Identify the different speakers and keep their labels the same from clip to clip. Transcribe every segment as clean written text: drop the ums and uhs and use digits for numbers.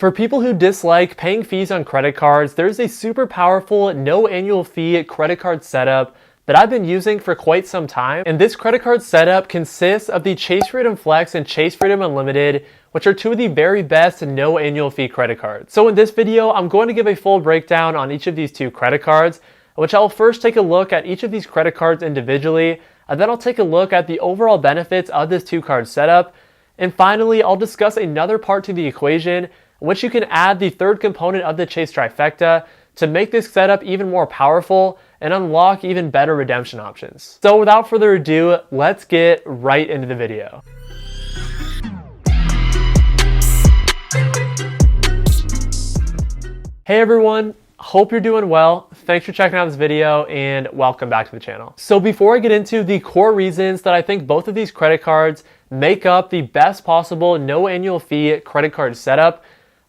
Speaker 1: For people who dislike paying fees on credit cards, there's a super powerful no annual fee credit card setup that I've been using for quite some time. And this credit card setup consists of the Chase Freedom Flex and Chase Freedom Unlimited, which are two of the very best no annual fee credit cards. So in this video, I'm going to give a full breakdown on each of these two credit cards, which I'll first take a look at each of these credit cards individually, and then I'll take a look at the overall benefits of this two-card setup. And finally, I'll discuss another part to the equation, in which you can add the third component of the Chase trifecta to make this setup even more powerful and unlock even better redemption options. So without further ado, let's get right into the video. Hey everyone, hope you're doing well. Thanks for checking out this video and welcome back to the channel. So before I get into the core reasons that I think both of these credit cards make up the best possible no annual fee credit card setup,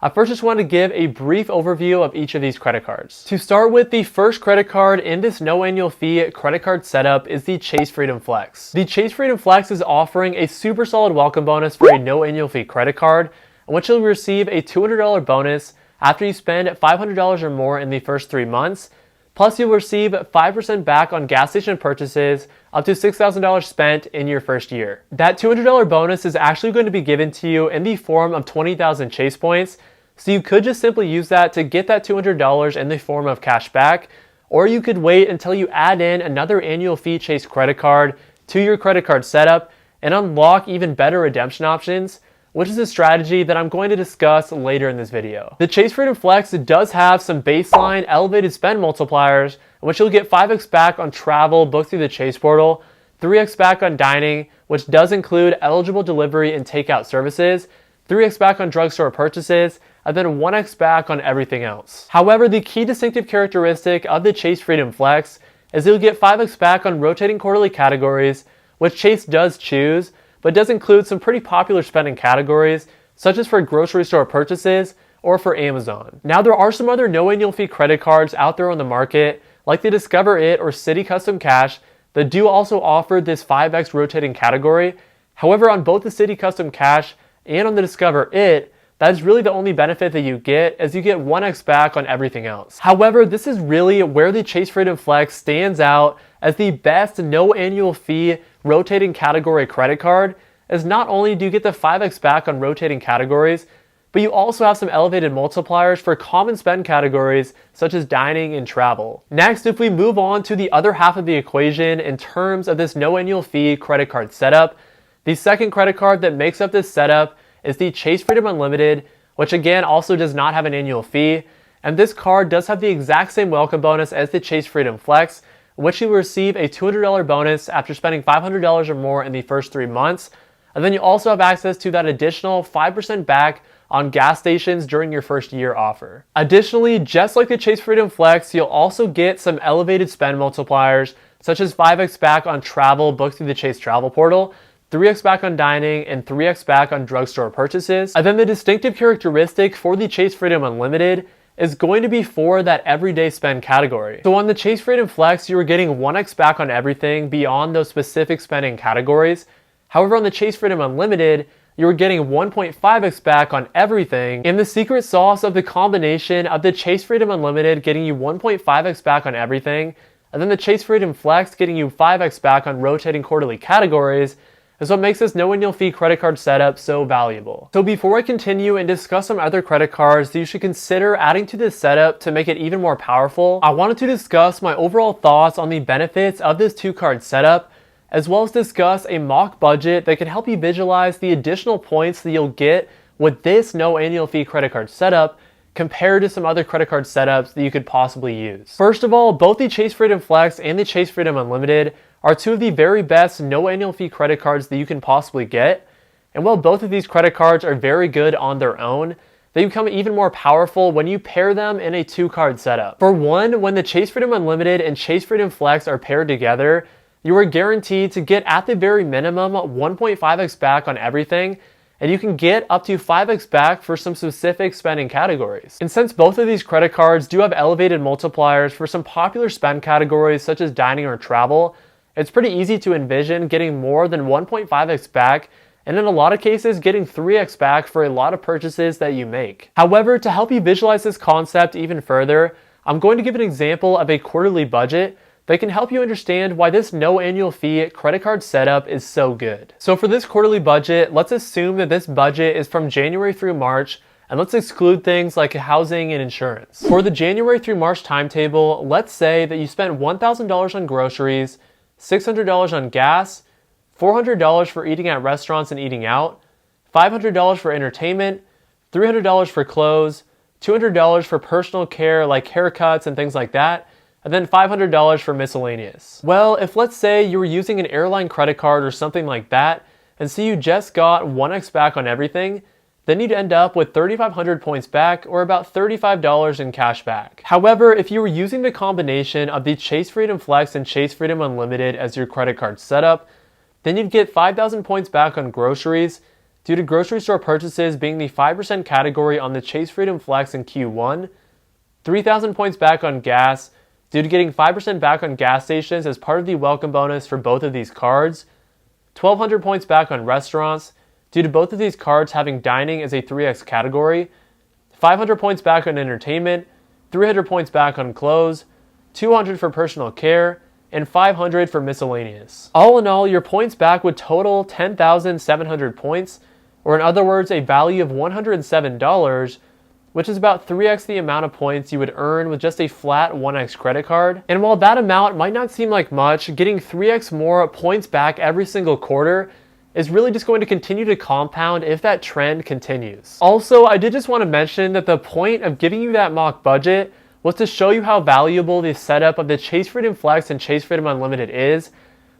Speaker 1: I first just want to give a brief overview of each of these credit cards. To start with, the first credit card in this no annual fee credit card setup is the Chase Freedom Flex. The Chase Freedom Flex is offering a super solid welcome bonus for a no annual fee credit card, in which you'll receive a $200 bonus after you spend $500 or more in the first 3 months. Plus, you'll receive 5% back on gas station purchases up to $6,000 spent in your first year. That $200 bonus is actually going to be given to you in the form of 20,000 Chase points. So you could just simply use that to get that $200 in the form of cash back, or you could wait until you add in another annual fee Chase credit card to your credit card setup and unlock even better redemption options, which is a strategy that I'm going to discuss later in this video. The Chase Freedom Flex does have some baseline elevated spend multipliers, in which you'll get 5x back on travel booked through the Chase portal, 3x back on dining, which does include eligible delivery and takeout services, 3x back on drugstore purchases, and then 1x back on everything else. However, the key distinctive characteristic of the Chase Freedom Flex is you'll get 5x back on rotating quarterly categories, which Chase does choose, but does include some pretty popular spending categories, such as for grocery store purchases or for Amazon. Now, there are some other no annual fee credit cards out there on the market, like the Discover It or Citi Custom Cash, that do also offer this 5x rotating category. However, on both the Citi Custom Cash and on the Discover It, that is really the only benefit that you get, as you get 1x back on everything else. However, this is really where the Chase Freedom Flex stands out as the best no annual fee rotating category credit card, as not only do you get the 5x back on rotating categories, but you also have some elevated multipliers for common spend categories such as dining and travel. Next, if we move on to the other half of the equation in terms of this no annual fee credit card setup, the second credit card that makes up this setup is the Chase Freedom Unlimited, which again also does not have an annual fee. And this card does have the exact same welcome bonus as the Chase Freedom Flex, in which you will receive a $200 bonus after spending $500 or more in the first 3 months. And then you also have access to that additional 5% back on gas stations during your first year offer. Additionally, just like the Chase Freedom Flex, you'll also get some elevated spend multipliers, such as 5x back on travel booked through the Chase travel portal, 3x back on dining, and 3x back on drugstore purchases. And then the distinctive characteristic for the Chase Freedom Unlimited is going to be for that everyday spend category. So on the Chase Freedom Flex, you are getting 1x back on everything beyond those specific spending categories. However, on the Chase Freedom Unlimited, you're getting 1.5x back on everything. And the secret sauce of the combination of the Chase Freedom Unlimited getting you 1.5x back on everything, and then the Chase Freedom Flex getting you 5x back on rotating quarterly categories, is what makes this no annual fee credit card setup so valuable. So before I continue and discuss some other credit cards that you should consider adding to this setup to make it even more powerful, I wanted to discuss my overall thoughts on the benefits of this two-card setup, as well as discuss a mock budget that can help you visualize the additional points that you'll get with this no annual fee credit card setup compared to some other credit card setups that you could possibly use. First of all, both the Chase Freedom Flex and the Chase Freedom Unlimited are two of the very best no annual fee credit cards that you can possibly get. And while both of these credit cards are very good on their own, they become even more powerful when you pair them in a two-card setup. For one, when the Chase Freedom Unlimited and Chase Freedom Flex are paired together, you are guaranteed to get at the very minimum 1.5x back on everything, and you can get up to 5x back for some specific spending categories. And since both of these credit cards do have elevated multipliers for some popular spend categories such as dining or travel, it's pretty easy to envision getting more than 1.5x back and in a lot of cases getting 3x back for a lot of purchases that you make. However, to help you visualize this concept even further, I'm going to give an example of a quarterly budget that can help you understand why this no annual fee credit card setup is so good. So for this quarterly budget, let's assume that this budget is from January through March, and let's exclude things like housing and insurance. For the January through March timetable, let's say that you spent $1,000 on groceries, $600 on gas, $400 for eating at restaurants and eating out, $500 for entertainment, $300 for clothes, $200 for personal care like haircuts and things like that, and then $500 for miscellaneous. Well, if let's say you were using an airline credit card or something like that, and so you just got 1x back on everything, then you'd end up with 3,500 points back, or about $35 in cash back. However, if you were using the combination of the Chase Freedom Flex and Chase Freedom Unlimited as your credit card setup, then you'd get 5,000 points back on groceries, due to grocery store purchases being the 5% category on the Chase Freedom Flex in Q1, 3,000 points back on gas, due to getting 5% back on gas stations as part of the welcome bonus for both of these cards, 1,200 points back on restaurants, due to both of these cards having dining as a 3x category, 500 points back on entertainment, 300 points back on clothes, 200 for personal care, and 500 for miscellaneous. All in all, your points back would total 10,700 points, or in other words, a value of $107, which is about 3x the amount of points you would earn with just a flat 1x credit card. And while that amount might not seem like much, getting 3x more points back every single quarter is really just going to continue to compound if that trend continues. Also, I did just want to mention that the point of giving you that mock budget was to show you how valuable the setup of the Chase Freedom Flex and Chase Freedom Unlimited is,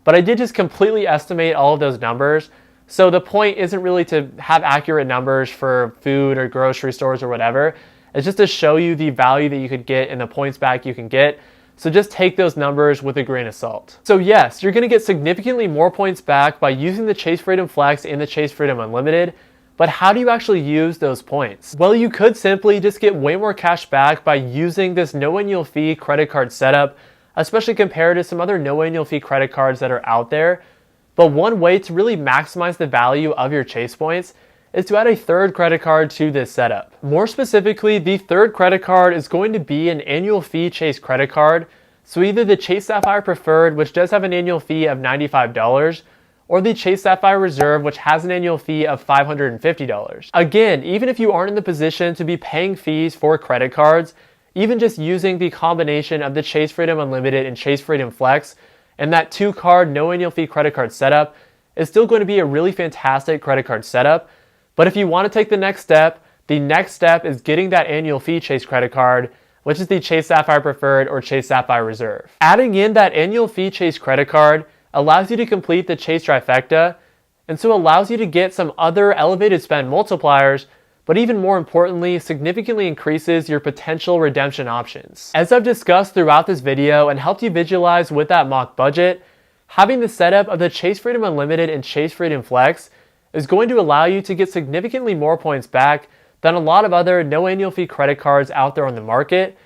Speaker 1: but I did just completely estimate all of those numbers. So the point isn't really to have accurate numbers for food or grocery stores or whatever. It's just to show you the value that you could get and the points back you can get. So just take those numbers with a grain of salt. So yes, you're going to get significantly more points back by using the Chase Freedom Flex and the Chase Freedom Unlimited. But how do you actually use those points? Well, you could simply just get way more cash back by using this no annual fee credit card setup, especially compared to some other no annual fee credit cards that are out there. But one way to really maximize the value of your Chase points is to add a third credit card to this setup. More specifically, the third credit card is going to be an annual fee Chase credit card. So either the Chase Sapphire Preferred, which does have an annual fee of $95, or the Chase Sapphire Reserve, which has an annual fee of $550. Again, even if you aren't in the position to be paying fees for credit cards, even just using the combination of the Chase Freedom Unlimited and Chase Freedom Flex, and that 2-card no annual fee credit card setup is still going to be a really fantastic credit card setup. But if you want to take the next step is getting that annual fee Chase credit card, which is the Chase Sapphire Preferred or Chase Sapphire Reserve. Adding in that annual fee Chase credit card allows you to complete the Chase trifecta, and so allows you to get some other elevated spend multipliers, but even more importantly, significantly increases your potential redemption options. As I've discussed throughout this video and helped you visualize with that mock budget, having the setup of the Chase Freedom Unlimited and Chase Freedom Flex is going to allow you to get significantly more points back than a lot of other no annual fee credit cards out there on the market.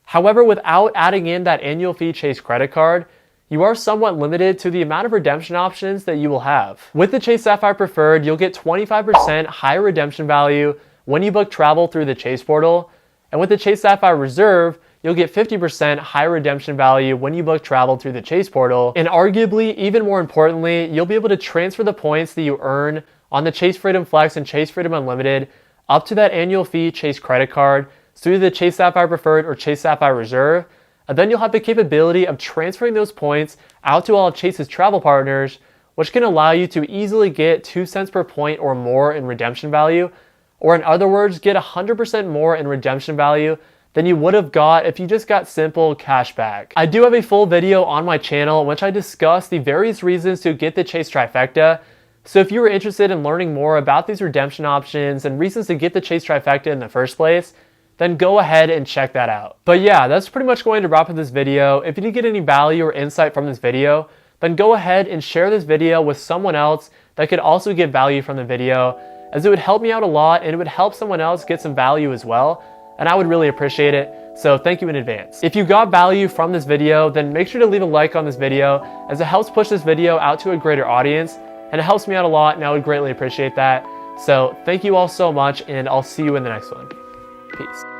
Speaker 1: However, without adding in that annual fee Chase credit card, you are somewhat limited to the amount of redemption options that you will have. With the Chase Sapphire Preferred, you'll get 25% higher redemption value when you book travel through the Chase portal. And with the Chase Sapphire Reserve, you'll get 50% higher redemption value when you book travel through the Chase portal. And arguably, even more importantly, you'll be able to transfer the points that you earn on the Chase Freedom Flex and Chase Freedom Unlimited up to that annual fee Chase credit card through the Chase Sapphire Preferred or Chase Sapphire Reserve. And then you'll have the capability of transferring those points out to all of Chase's travel partners, which can allow you to easily get 2 cents per point or more in redemption value, or in other words, get 100% more in redemption value than you would have got if you just got simple cash back. I do have a full video on my channel in which I discuss the various reasons to get the Chase trifecta. So if you were interested in learning more about these redemption options and reasons to get the Chase trifecta in the first place, then go ahead and check that out. But yeah, that's pretty much going to wrap up this video. If you did get any value or insight from this video, then go ahead and share this video with someone else that could also get value from the video, as it would help me out a lot and it would help someone else get some value as well, and I would really appreciate it. So thank you in advance. If you got value from this video, then make sure to leave a like on this video, as it helps push this video out to a greater audience. and it helps me out a lot, and I would greatly appreciate that. So thank you all so much, and I'll see you in the next one. Peace.